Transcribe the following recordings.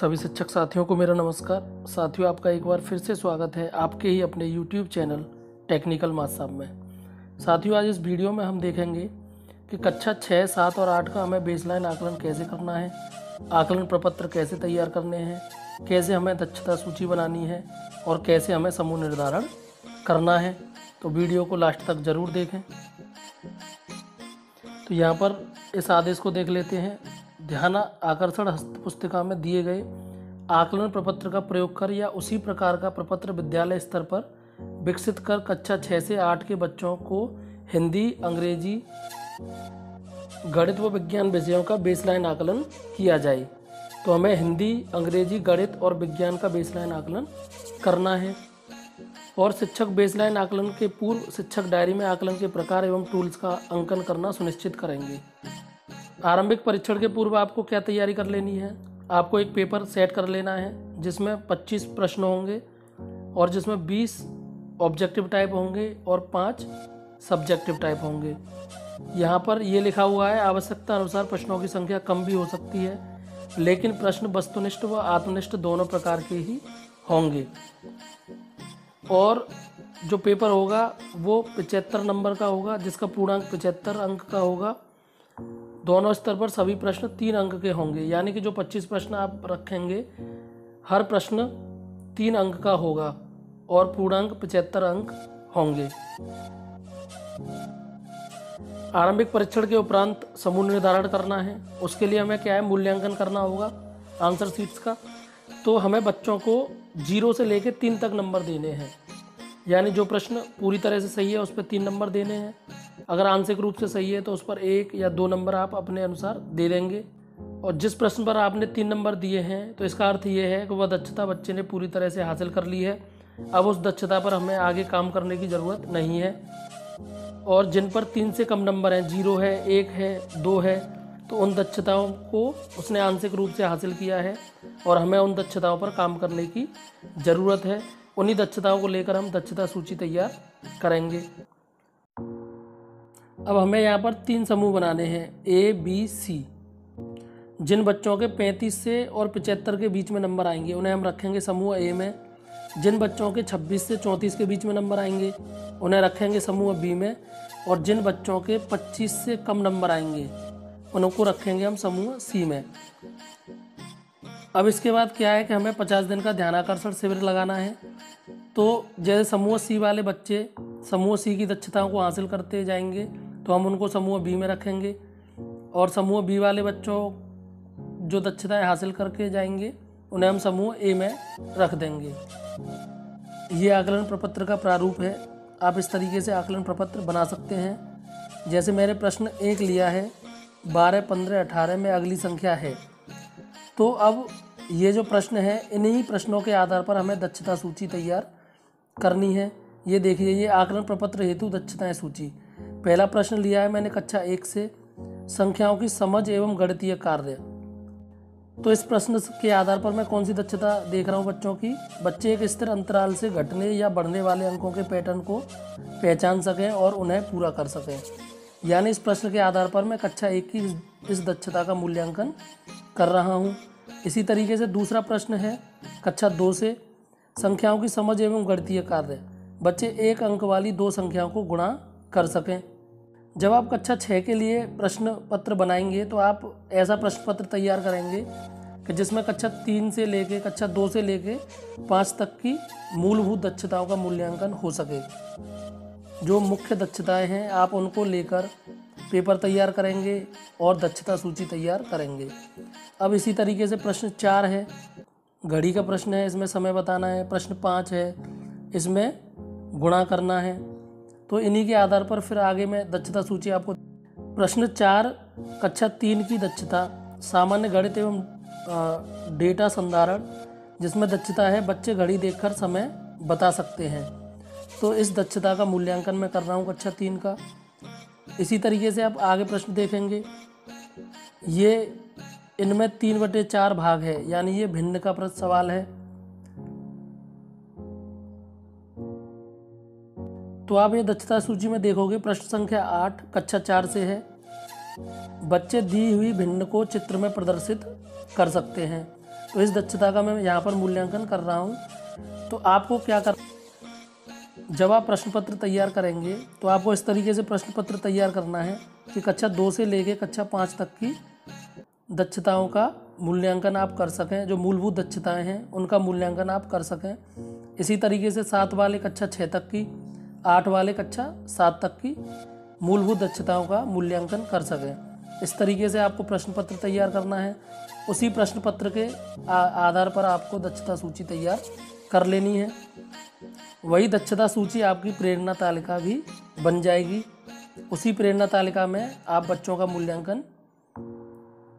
सभी शिक्षक साथियों को मेरा नमस्कार। साथियों, आपका एक बार फिर से स्वागत है आपके ही अपने YouTube चैनल टेक्निकल माथ साहब में। साथियों, आज इस वीडियो में हम देखेंगे कि कक्षा 6, 7 और 8 का हमें बेसलाइन आकलन कैसे करना है, आकलन प्रपत्र कैसे तैयार करने हैं, कैसे हमें दक्षता सूची बनानी है और कैसे हमें समूह निर्धारण करना है। तो वीडियो को लास्ट तक ज़रूर देखें। तो यहाँ पर इस आदेश को देख लेते हैं। ध्यान आकर्षण हस्त पुस्तिका में दिए गए आकलन प्रपत्र का प्रयोग कर या उसी प्रकार का प्रपत्र विद्यालय स्तर पर विकसित कर कक्षा 6 से 8 के बच्चों को हिंदी, अंग्रेजी, गणित व विज्ञान विषयों का बेसलाइन आकलन किया जाए। तो हमें हिंदी, अंग्रेजी, गणित और विज्ञान का बेसलाइन आकलन करना है। और शिक्षक बेसलाइन आकलन के पूर्व शिक्षक डायरी में आकलन के प्रकार एवं टूल्स का अंकन करना सुनिश्चित करेंगे। आरंभिक परीक्षण के पूर्व आपको क्या तैयारी कर लेनी है? आपको एक पेपर सेट कर लेना है जिसमें 25 प्रश्न होंगे और जिसमें 20 ऑब्जेक्टिव टाइप होंगे और 5 सब्जेक्टिव टाइप होंगे। यहाँ पर ये लिखा हुआ है, आवश्यकता अनुसार प्रश्नों की संख्या कम भी हो सकती है, लेकिन प्रश्न वस्तुनिष्ठ व आत्मनिष्ठ दोनों प्रकार के ही होंगे। और जो पेपर होगा वो 75 नंबर का होगा, जिसका पूर्णांक 75 अंक का होगा। दोनों स्तर पर सभी प्रश्न 3 अंक के होंगे, यानी कि जो 25 प्रश्न आप रखेंगे हर प्रश्न 3 अंक का होगा और पूर्णांक 75 अंक होंगे। आरंभिक परीक्षण के उपरांत समूह निर्धारण करना है। उसके लिए हमें क्या है, मूल्यांकन करना होगा आंसर शीट्स का। तो हमें बच्चों को 0 से लेकर 3 तक नंबर देने हैं, यानी जो प्रश्न पूरी तरह से सही है उस पर 3 नंबर देने हैं। अगर आंशिक रूप से सही है तो उस पर 1 या 2 नंबर आप अपने अनुसार दे देंगे। और जिस प्रश्न पर आपने 3 नंबर दिए हैं तो इसका अर्थ ये है कि वह दक्षता बच्चे ने पूरी तरह से हासिल कर ली है। अब उस दक्षता पर हमें आगे काम करने की ज़रूरत नहीं है। और जिन पर 3 से कम नंबर हैं, 0 है, 1 है, 2 है, तो उन दक्षताओं को उसने आंशिक रूप से हासिल किया है और हमें उन दक्षताओं पर काम करने की ज़रूरत है। उन्हीं दक्षताओं को लेकर हम दक्षता सूची तैयार करेंगे। अब हमें यहाँ पर 3 समूह बनाने हैं, A, B, C। जिन बच्चों के 35 से और 75 के बीच में नंबर आएंगे उन्हें हम रखेंगे समूह A में। जिन बच्चों के 26 से 34 के बीच में नंबर आएंगे उन्हें रखेंगे समूह B में। और जिन बच्चों के 25 से कम नंबर आएंगे उनको रखेंगे हम समूह C में। अब इसके बाद क्या है कि हमें 50 दिन का ध्यानाकर्षण शिविर लगाना है। तो जैसे समूह C वाले बच्चे समूह C की दक्षताओं को हासिल करते जाएंगे तो हम उनको समूह B में रखेंगे, और समूह B वाले बच्चों जो दक्षताएं हासिल करके जाएंगे उन्हें हम समूह A में रख देंगे। ये आकलन प्रपत्र का प्रारूप है। आप इस तरीके से आकलन प्रपत्र बना सकते हैं। जैसे मैंने प्रश्न 1 लिया है, 12, 15, 18 में अगली संख्या है। तो अब ये जो प्रश्न है इन्हीं प्रश्नों के आधार पर हमें दक्षता सूची तैयार करनी है। ये देखिए, ये आकलन प्रपत्र हेतु दक्षताएं सूची। पहला प्रश्न लिया है मैंने कक्षा 1 से, संख्याओं की समझ एवं गणितीय कार्य। तो इस प्रश्न के आधार पर मैं कौन सी दक्षता देख रहा हूँ बच्चों की? बच्चे एक स्थिर अंतराल से घटने या बढ़ने वाले अंकों के पैटर्न को पहचान सकें और उन्हें पूरा कर सकें। यानी इस प्रश्न के आधार पर मैं कक्षा 1 की इस दक्षता का मूल्यांकन कर रहा हूँ। इसी तरीके से दूसरा प्रश्न है कक्षा 2 से, संख्याओं की समझ एवं गणितीय कार्य। बच्चे 1 अंक वाली 2 संख्याओं को गुणा कर सकें। जब आप कक्षा 6 के लिए प्रश्न पत्र बनाएंगे तो आप ऐसा प्रश्न पत्र तैयार करेंगे कि जिसमें कक्षा 3 से लेके कक्षा 2 से लेके 5 तक की मूलभूत दक्षताओं का मूल्यांकन हो सके। जो मुख्य दक्षताएं हैं आप उनको लेकर पेपर तैयार करेंगे और दक्षता सूची तैयार करेंगे। अब इसी तरीके से प्रश्न 4 है, घड़ी का प्रश्न है, इसमें समय बताना है। प्रश्न 5 है, इसमें गुणा करना है। तो इन्हीं के आधार पर फिर आगे मैं दक्षता सूची आपको। प्रश्न 4 कक्षा 3 की दक्षता, सामान्य गणित एवं डेटा संधारण, जिसमें दक्षता है बच्चे घड़ी देखकर समय बता सकते हैं। तो इस दक्षता का मूल्यांकन मैं कर रहा हूँ कक्षा 3 का। इसी तरीके से आप आगे प्रश्न देखेंगे, ये इनमें 3/4 भाग है, यानी ये भिन्न का प्रश्न सवाल है। तो आप ये दक्षता सूची में देखोगे प्रश्न संख्या 8 कक्षा 4 से है। बच्चे दी हुई भिन्न को चित्र में प्रदर्शित कर सकते हैं। तो इस दक्षता का मैं यहाँ पर मूल्यांकन कर रहा हूँ। तो आपको क्या कर, जब आप प्रश्न पत्र तैयार करेंगे तो आपको इस तरीके से प्रश्न पत्र तैयार करना है कि कक्षा 2 से लेकर कक्षा 5 तक की दक्षताओं का मूल्यांकन आप कर सकें, जो मूलभूत दक्षताएं हैं उनका मूल्यांकन आप कर सकें। इसी तरीके से 7 वाले कक्षा 6 तक की, 8 वाले कक्षा 7 तक की मूलभूत दक्षताओं का मूल्यांकन कर सकें। इस तरीके से आपको प्रश्न पत्र तैयार करना है। उसी प्रश्न पत्र के आधार पर आपको दक्षता सूची तैयार कर लेनी है। वही दक्षता सूची आपकी प्रेरणा तालिका भी बन जाएगी। उसी प्रेरणा तालिका में आप बच्चों का मूल्यांकन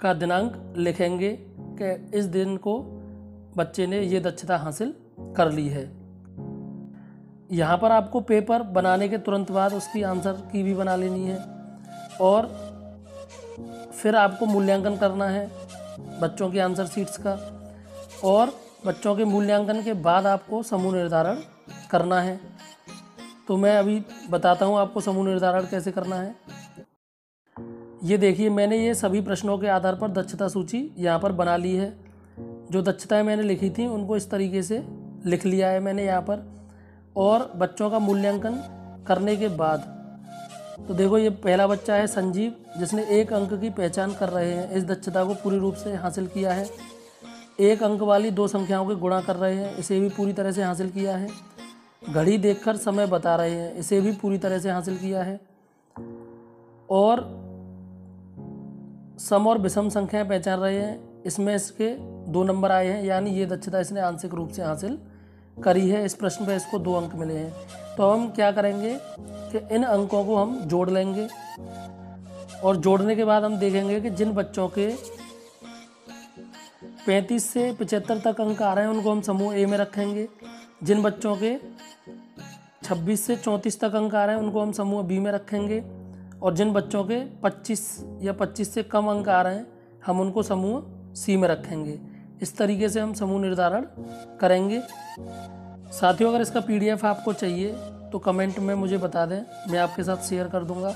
का दिनांक लिखेंगे कि इस दिन को बच्चे ने ये दक्षता हासिल कर ली है। यहाँ पर आपको पेपर बनाने के तुरंत बाद उसकी आंसर की भी बना लेनी है और फिर आपको मूल्यांकन करना है बच्चों की आंसर शीट्स का। और बच्चों के मूल्यांकन के बाद आपको समूह निर्धारण करना है। तो मैं अभी बताता हूँ आपको समूह निर्धारण कैसे करना है। ये देखिए, मैंने ये सभी प्रश्नों के आधार पर दक्षता सूची यहाँ पर बना ली है। जो दक्षताएं मैंने लिखी थी उनको इस तरीके से लिख लिया है मैंने यहाँ पर। और बच्चों का मूल्यांकन करने के बाद तो देखो, ये पहला बच्चा है संजीव, जिसने 1 अंक की पहचान कर रहे हैं। इस दक्षता को पूरी रूप से हासिल किया है। 1 अंक वाली 2 संख्याओं के गुणा कर रहे हैं, इसे भी पूरी तरह से हासिल किया है। घड़ी देखकर समय बता रहे हैं, इसे भी पूरी तरह से हासिल किया है। और सम और विषम संख्याएं पहचान रहे हैं, इसमें इसके 2 नंबर आए हैं, यानी ये दक्षता इसने आंशिक रूप से हासिल करी है। इस प्रश्न पे इसको 2 अंक मिले हैं। तो हम क्या करेंगे कि इन अंकों को हम जोड़ लेंगे और जोड़ने के बाद हम देखेंगे कि जिन बच्चों के 35 से 75 तक अंक आ रहे हैं उनको हम समूह ए में रखेंगे। जिन बच्चों के 26 से 34 तक अंक आ रहे हैं उनको हम समूह बी में रखेंगे। और जिन बच्चों के 25 या 25 से कम अंक आ रहे हैं हम उनको समूह सी में रखेंगे। इस तरीके से हम समूह निर्धारण करेंगे। साथियों, अगर इसका PDF आपको चाहिए तो कमेंट में मुझे बता दें, मैं आपके साथ शेयर कर दूंगा।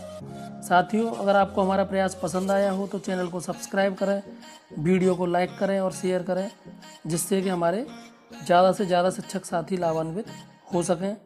साथियों, अगर आपको हमारा प्रयास पसंद आया हो तो चैनल को सब्सक्राइब करें, वीडियो को लाइक करें और शेयर करें, जिससे कि हमारे ज़्यादा से ज़्यादा शिक्षक साथी लाभान्वित हो सकें।